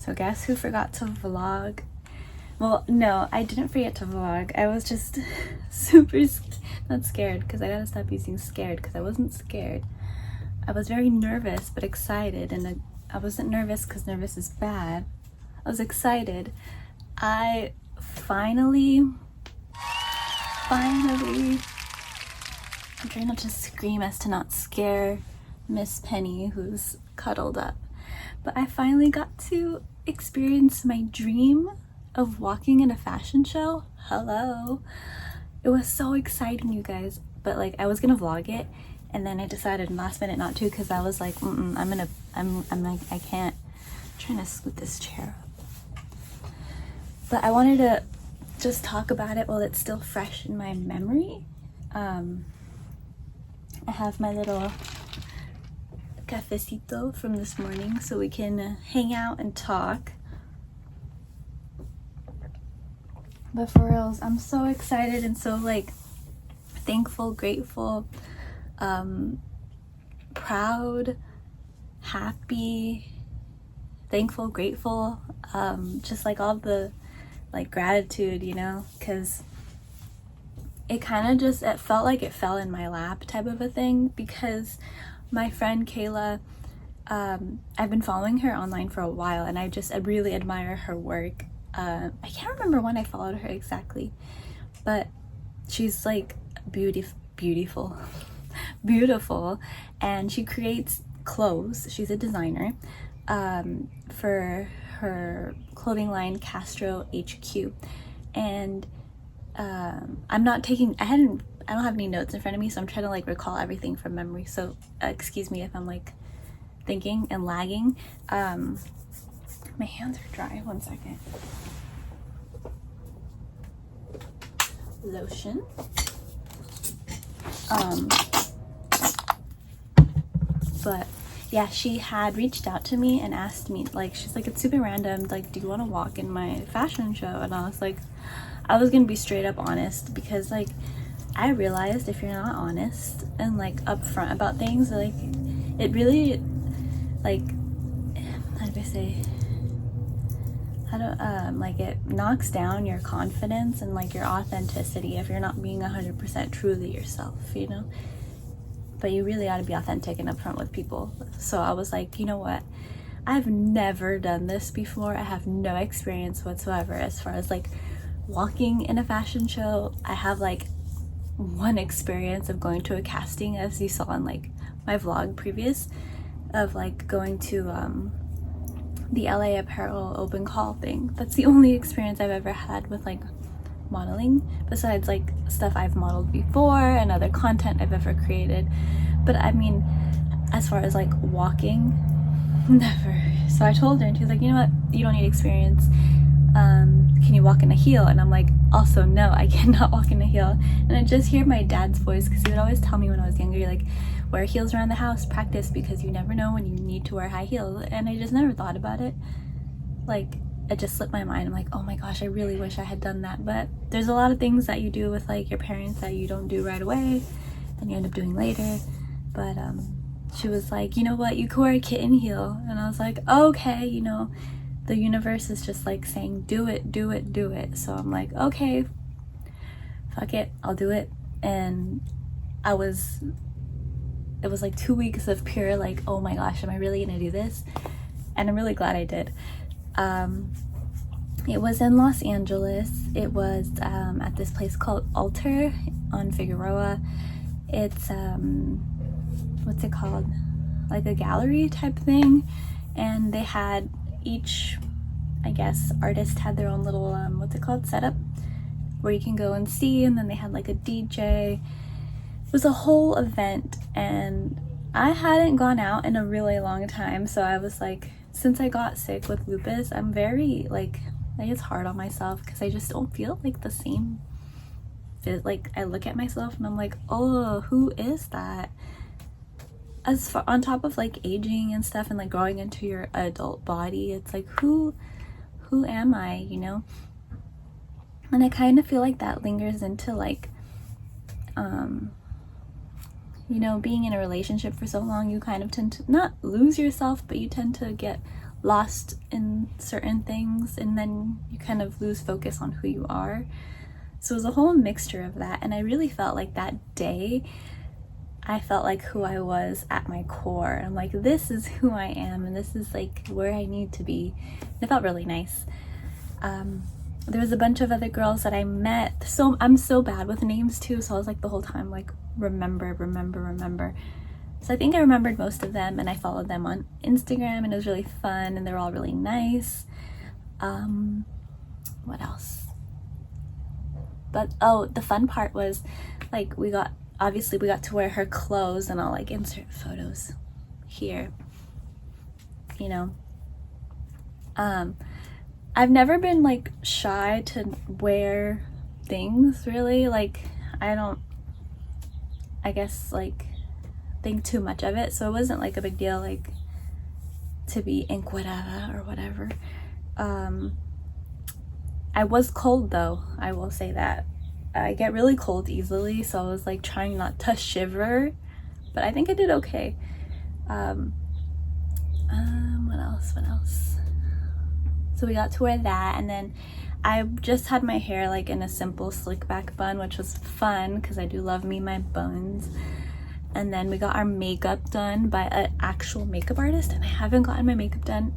So guess who forgot to vlog? Well, no, I didn't forget to vlog. I was just super not scared, because I gotta stop using scared, because I wasn't scared. I was very nervous but excited, and I wasn't nervous because nervous is bad. I was excited. I finally, I'm trying not to scream as to not scare Miss Penny, who's cuddled up. But I finally got to experience my dream of walking in a fashion show. Hello. It was so exciting, you guys. But like, I was gonna vlog it, and then I decided last minute not to, because I was like, I'm like, I can't. I'm trying to scoot this chair up. But I wanted to just talk about it while it's still fresh in my memory. I have my little cafecito from this morning, so we can hang out and talk. But for reals, I'm so excited and so like thankful, grateful, proud, happy, thankful, grateful, just like all the like gratitude, you know, because it kind of just, it felt like it fell in my lap type of a thing, because my friend Kayla, I've been following her online for a while, and I really admire her work. I can't remember when I followed her exactly, but she's like beautiful, and she creates clothes. She's a designer for her clothing line Castro HQ, and I don't have any notes in front of me, so I'm trying to like recall everything from memory, so excuse me if I'm like thinking and lagging. My hands are dry. One second. Lotion. But yeah, she had reached out to me and asked me, like, she's like, it's super random, like, do you want to walk in my fashion show? And I was like, I was gonna be straight up honest, because like I realized if you're not honest and like upfront about things, like it really, like, how do I say, like it knocks down your confidence and like your authenticity if you're not being 100% truly yourself, you know. But you really ought to be authentic and upfront with people. So I was like, you know what, I've never done this before. I have no experience whatsoever as far as like walking in a fashion show. I have like one experience of going to a casting, as you saw in like my vlog previous, of like going to the LA apparel open call thing. That's the only experience I've ever had with like modeling, besides like stuff I've modeled before and other content I've ever created. But I mean, as far as like walking, never. So I told her, and she was like, you know what, you don't need experience. Can you walk in a heel? And I'm like, also no, I cannot walk in a heel. And I just hear my dad's voice, because he would always tell me when I was younger, like, wear heels around the house, practice, because you never know when you need to wear high heels. And I just never thought about it. Like, it just slipped my mind. I'm like, oh my gosh, I really wish I had done that. But there's a lot of things that you do with like your parents that you don't do right away and you end up doing later. But she was like, you know what, you could wear a kitten heel. And I was like, okay, you know, the universe is just like saying, do it, do it, do it. So I'm like, okay, fuck it, I'll do it. And it was like 2 weeks of pure like, oh my gosh, am I really gonna do this? And I'm really glad I did. It was in Los Angeles. It was at this place called Alter on Figueroa. It's what's it called, like a gallery type thing, and they had each, I guess, artist had their own little what's it called, setup, where you can go and see. And then they had like a DJ. It was a whole event, and I hadn't gone out in a really long time, so I was like, since I got sick with lupus, I'm very like it's hard on myself, because I just don't feel like the same. Like I look at myself and I'm like, oh, who is that? As far on top of like aging and stuff and like growing into your adult body, it's like, who am I, you know? And I kind of feel like that lingers into like you know, being in a relationship for so long, you kind of tend to not lose yourself, but you tend to get lost in certain things, and then you kind of lose focus on who you are. So it was a whole mixture of that, and I really felt like that day I felt like who I was at my core. I'm like, this is who I am, and this is like where I need to be. And it felt really nice. There was a bunch of other girls that I met. So I'm so bad with names too, so I was like the whole time like remember. So I think I remembered most of them, and I followed them on Instagram, and it was really fun, and they're all really nice. What else? But oh, the fun part was like we got to wear her clothes, and I'll like insert photos here, you know. I've never been like shy to wear things really. Like I guess like think too much of it, so it wasn't like a big deal like to be encuerada or whatever. I was cold though, I will say that. I get really cold easily, so I was like trying not to shiver, but I think I did okay. What else? So we got to wear that, and then I just had my hair like in a simple slick back bun, which was fun because I do love me my buns. And then we got our makeup done by an actual makeup artist, and I haven't gotten my makeup done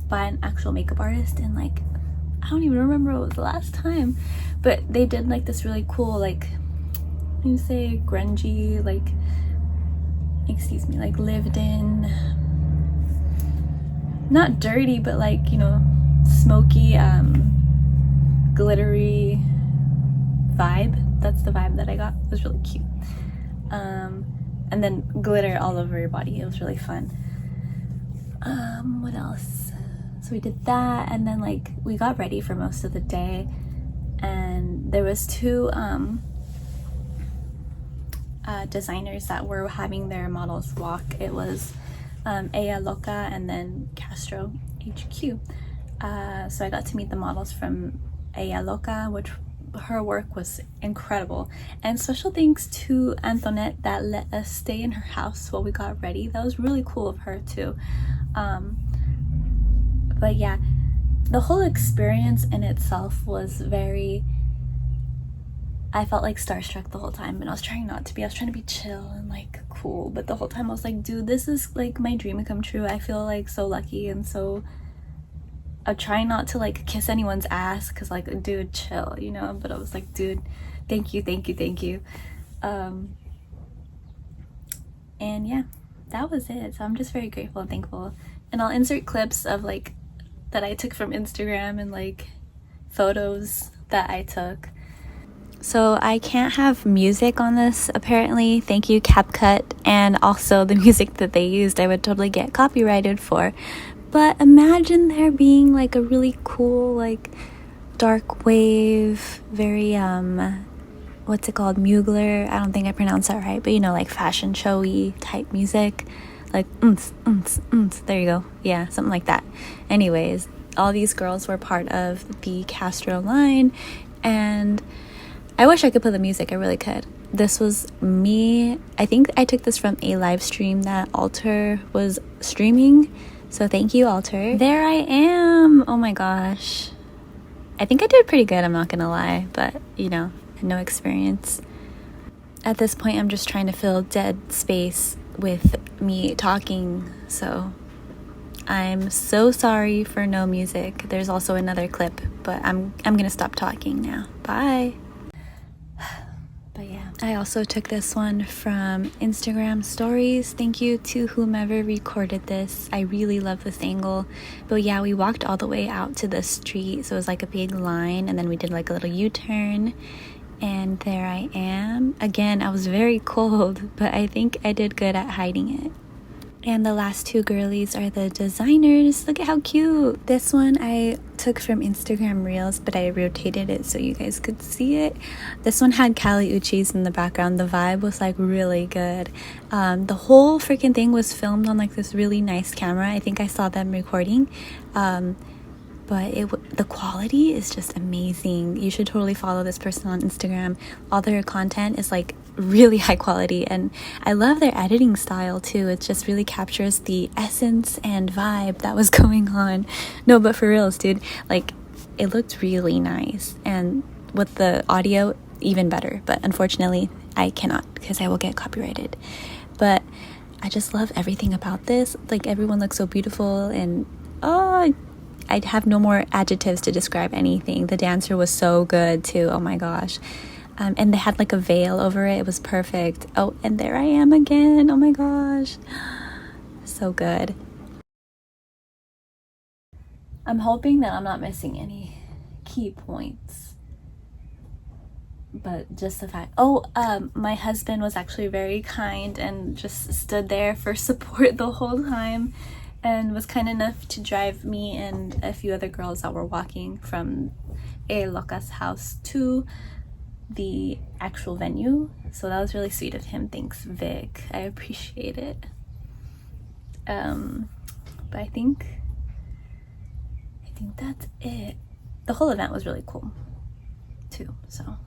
by an actual makeup artist in like, I don't even remember what was the last time, but they did like this really cool, like, you say grungy, like, excuse me, like lived in, not dirty, but like, you know, smoky, glittery vibe. That's the vibe that I got. It was really cute. And then glitter all over your body. It was really fun. What else? So we did that, and then like we got ready for most of the day, and there was two designers that were having their models walk. It was Ella Loca and then Castro HQ. So I got to meet the models from Ella Loca, which her work was incredible, and special thanks to Antoinette that let us stay in her house while we got ready. That was really cool of her too. But yeah, the whole experience in itself was very, I felt like starstruck the whole time, and I was trying not to be. I was trying to be chill and like cool, but the whole time I was like, dude, this is like my dream come true. I feel like so lucky, and so I'm trying not to like kiss anyone's ass because like, dude, chill, you know. But I was like, dude, thank you. And yeah, that was it. So I'm just very grateful and thankful, and I'll insert clips of like that I took from Instagram and like photos that I took. So I can't have music on this apparently. Thank you, CapCut, and also the music that they used I would totally get copyrighted for. But imagine there being like a really cool like dark wave, very what's it called, Mugler, I don't think I pronounced that right, but you know, like fashion showy type music, like there you go, yeah, something like that. Anyways, all these girls were part of the Castro line, and I wish I could play the music. I really could. This was me. I think I took this from a live stream that Alter was streaming. So thank you, Alter. There I am. Oh my gosh. I think I did pretty good, I'm not gonna lie. But, you know, no experience. At this point, I'm just trying to fill dead space with me talking. So I'm so sorry for no music. There's also another clip, but I'm gonna stop talking now. Bye. But yeah, I also took this one from Instagram stories. Thank you to whomever recorded this. I really love this angle. But yeah, we walked all the way out to the street, so it was like a big line, and then we did like a little U-turn, and there I am. Again, I was very cold, but I think I did good at hiding it. And the last two girlies are the designers. Look at how cute. This one I took from Instagram Reels, but I rotated it so you guys could see it. This one had Kali Uchis in the background. The vibe was like really good. The whole freaking thing was filmed on like this really nice camera. I think I saw them recording. But the quality is just amazing. You should totally follow this person on Instagram. All their content is like really high quality, and I love their editing style too. It just really captures the essence and vibe that was going on. No, but for reals, dude, like it looked really nice, and with the audio even better, but unfortunately I cannot because I will get copyrighted. But I just love everything about this. Like everyone looks so beautiful, and oh, I have no more adjectives to describe anything. The dancer was so good too. Oh my gosh. And they had like a veil over it. It was perfect. Oh, and there I am again. Oh my gosh. So good. I'm hoping that I'm not missing any key points. But just the fact, my husband was actually very kind and just stood there for support the whole time, and was kind enough to drive me and a few other girls that were walking from Loca's house to the actual venue. So that was really sweet of him. Thanks, Vic. I appreciate it. But I think that's it. The whole event was really cool too, so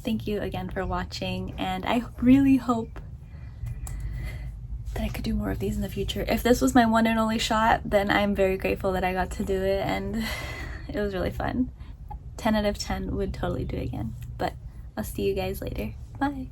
thank you again for watching, and I really hope that I could do more of these in the future. If this was my one and only shot, then I'm very grateful that I got to do it, and it was really fun. 10 out of 10 would totally do it again. But I'll see you guys later. Bye.